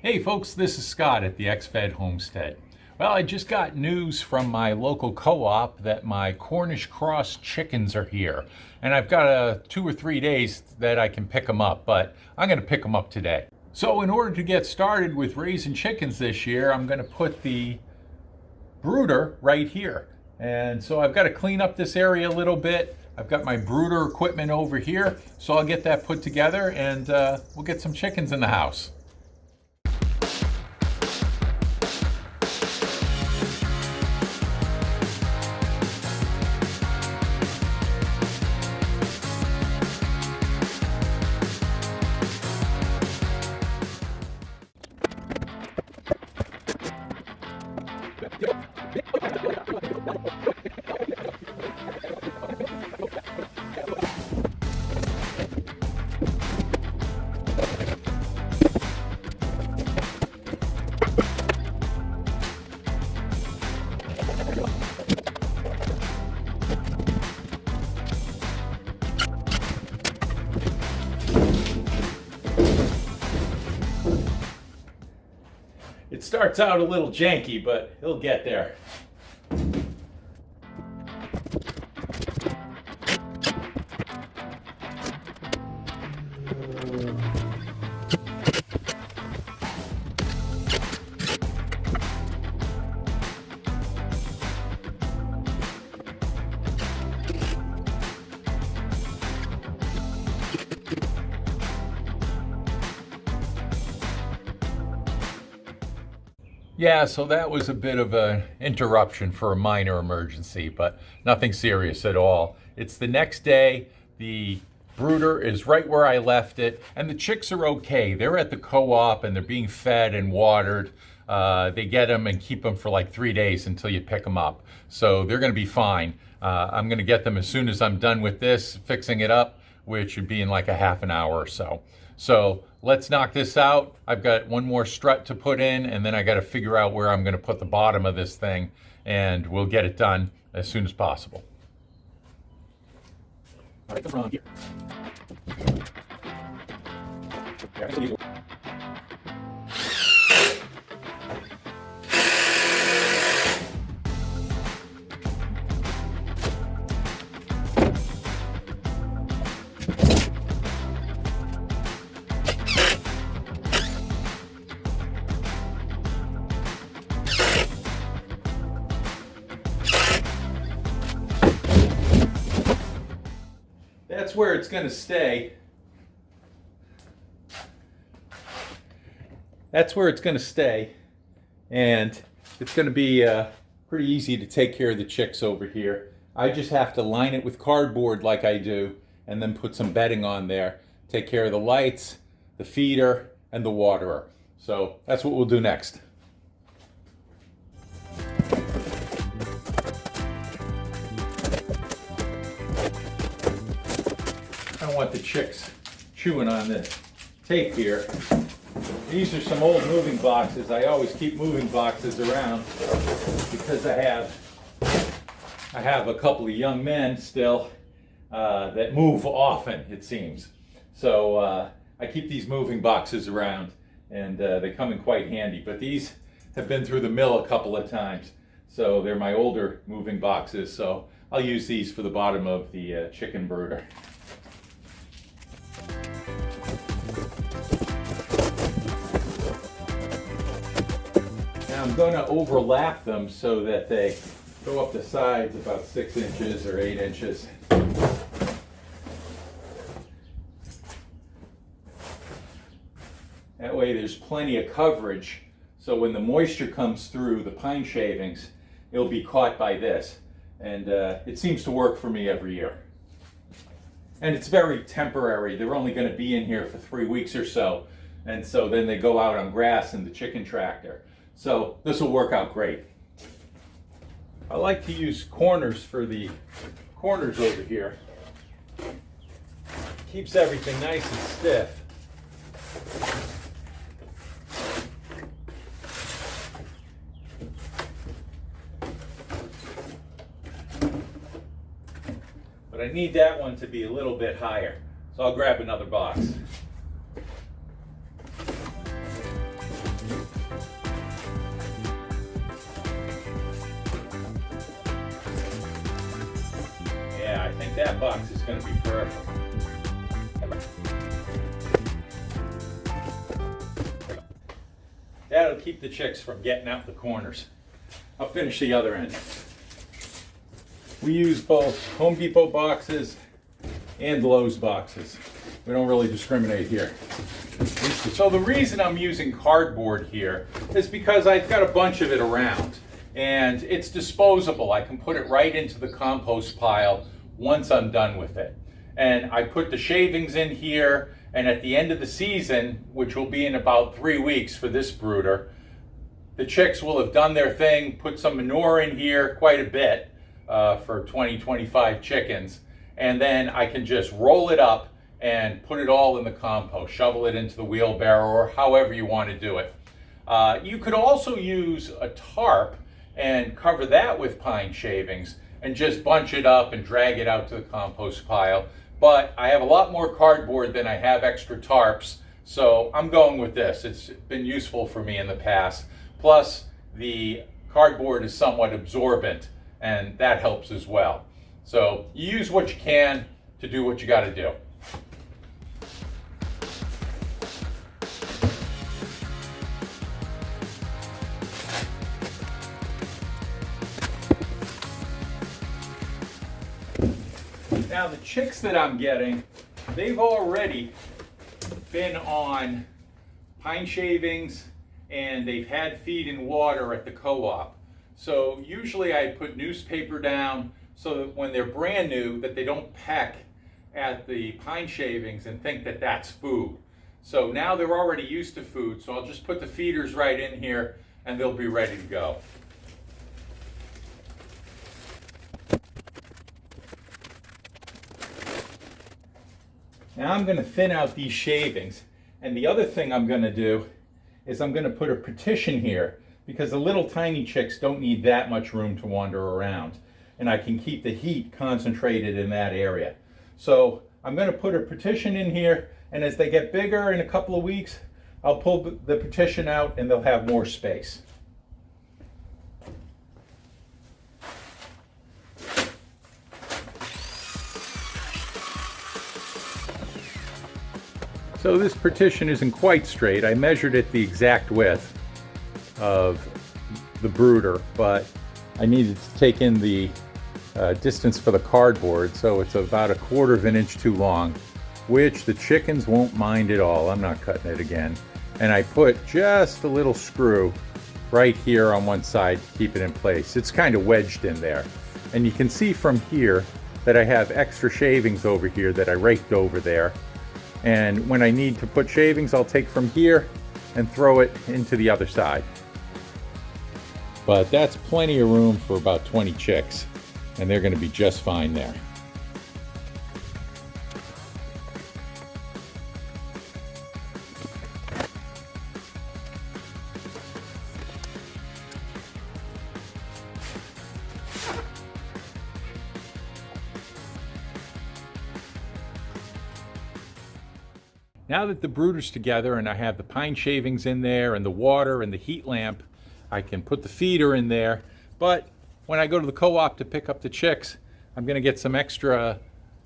Hey folks, this is Scott at the X-Fed Homestead. Well, I just got news from my local co-op that my Cornish Cross chickens are here. And I've got 2 or 3 days that I can pick them up, but I'm going to pick them up today. So in order to get started with raising chickens this year, I'm going to put the brooder right here. And so I've got to clean up this area a little bit. I've got my brooder equipment over here, so I'll get that put together and we'll get some chickens in the house. It starts out a little janky, but it'll get there. Yeah, so that was a bit of an interruption for a minor emergency, but nothing serious at all. It's the next day. The brooder is right where I left it, and the chicks are okay. They're at the co-op and they're being fed and watered. They get them and keep them for like 3 days until you pick them up. So they're going to be fine. I'm going to get them as soon as I'm done with this, fixing it up, which would be in like a half an hour or so. So let's knock this out. I've got one more strut to put in, and then I got to figure out where I'm going to put the bottom of this thing, and we'll get it done as soon as possible. All right, come around here. That's where it's going to stay. That's where it's going to stay. And it's going to be pretty easy to take care of the chicks over here. I just have to line it with cardboard like I do, and then put some bedding on there. Take care of the lights, the feeder, and the waterer. So that's what we'll do next. I don't want the chicks chewing on this tape here. These are some old moving boxes. I always keep moving boxes around because I have a couple of young men still that move often, it seems. So I keep these moving boxes around, and they come in quite handy. But these have been through the mill a couple of times, so they're my older moving boxes. So I'll use these for the bottom of the chicken brooder. I'm going to overlap them so that they go up the sides about 6 inches or 8 inches. That way there's plenty of coverage, so when the moisture comes through the pine shavings, it'll be caught by this. And it seems to work for me every year. And it's very temporary. They're only going to be in here for 3 weeks or so. And so then they go out on grass in the chicken tractor. So this will work out great. I like to use corners for the corners over here. Keeps everything nice and stiff. But I need that one to be a little bit higher. So I'll grab another box. think that box is going to be perfect. That'll keep the chicks from getting out the corners. I'll finish the other end. We use both Home Depot boxes and Lowe's boxes. We don't really discriminate here. So the reason I'm using cardboard here is because I've got a bunch of it around and it's disposable. I can put it right into the compost pile once I'm done with it. And I put the shavings in here, and at the end of the season, which will be in about 3 weeks for this brooder, the chicks will have done their thing, put some manure in here, quite a bit, for 20-25 chickens, and then I can just roll it up and put it all in the compost, shovel it into the wheelbarrow, or however you want to do it. You could also use a tarp and cover that with pine shavings and just bunch it up and drag it out to the compost pile. But I have a lot more cardboard than I have extra tarps, so I'm going with this. It's been useful for me in the past. Plus, the cardboard is somewhat absorbent, and that helps as well. So you use what you can to do what you got to do. Now the chicks that I'm getting, they've already been on pine shavings and they've had feed and water at the co-op. So usually I put newspaper down so that when they're brand new, that they don't peck at the pine shavings and think that that's food. So now they're already used to food, so I'll just put the feeders right in here and they'll be ready to go. Now I'm going to thin out these shavings, and the other thing I'm going to do is I'm going to put a partition here because the little tiny chicks don't need that much room to wander around, and I can keep the heat concentrated in that area. So I'm going to put a partition in here, and as they get bigger in a couple of weeks, I'll pull the partition out and they'll have more space. So this partition isn't quite straight. I measured it the exact width of the brooder, but I needed to take in the distance for the cardboard, so it's about 1/4 of an inch too long, which the chickens won't mind at all. I'm not cutting it again. And I put just a little screw right here on one side to keep it in place. It's kind of wedged in there. And you can see from here that I have extra shavings over here that I raked over there. And when I need to put shavings, I'll take from here and throw it into the other side. But that's plenty of room for about 20 chicks, and they're going to be just fine there. Now that the brooder's together and I have the pine shavings in there and the water and the heat lamp, I can put the feeder in there. But when I go to the co-op to pick up the chicks, I'm going to get some extra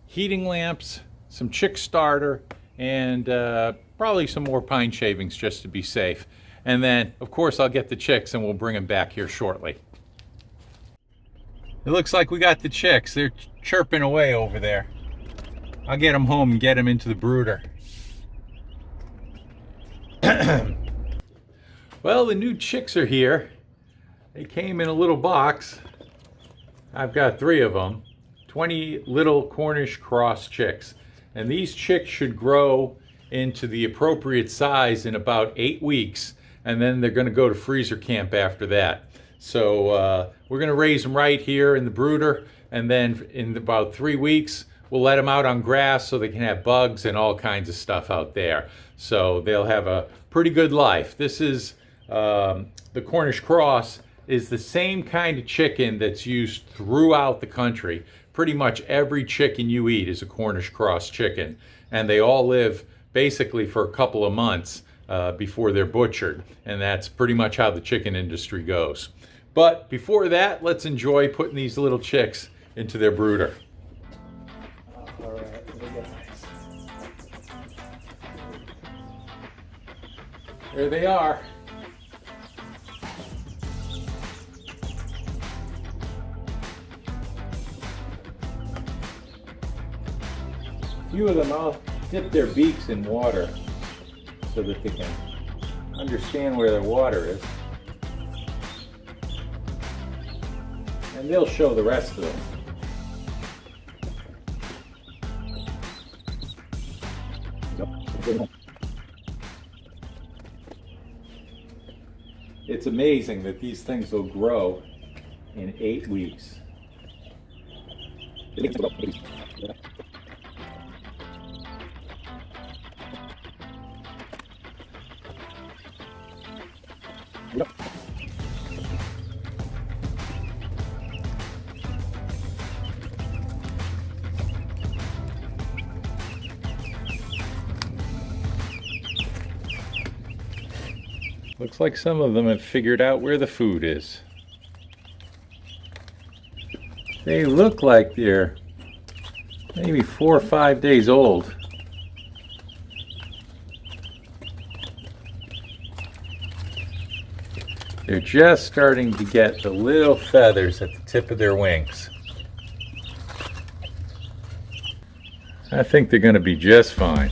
heating lamps, some chick starter, and probably some more pine shavings just to be safe. And then, of course, I'll get the chicks and we'll bring them back here shortly. It looks like we got the chicks. They're chirping away over there. I'll get them home and get them into the brooder. Well, the new chicks are here. They came in a little box. I've got 3 of them. 20 little Cornish Cross chicks. And these chicks should grow into the appropriate size in about 8 weeks. And then they're going to go to freezer camp after that. So we're going to raise them right here in the brooder. And then in about 3 weeks, we'll let them out on grass so they can have bugs and all kinds of stuff out there. So they'll have a pretty good life. This is the Cornish Cross is the same kind of chicken that's used throughout the country. Pretty much every chicken you eat is a Cornish Cross chicken. And they all live basically for a couple of months before they're butchered. And that's pretty much how the chicken industry goes. But before that, let's enjoy putting these little chicks into their brooder. There they are. A few of them, I'll dip their beaks in water so that they can understand where the water is. And they'll show the rest of them. It's amazing that these things will grow in 8 weeks. Looks like some of them have figured out where the food is. They look like they're maybe 4 or 5 days old. They're just starting to get the little feathers at the tip of their wings. I think they're going to be just fine.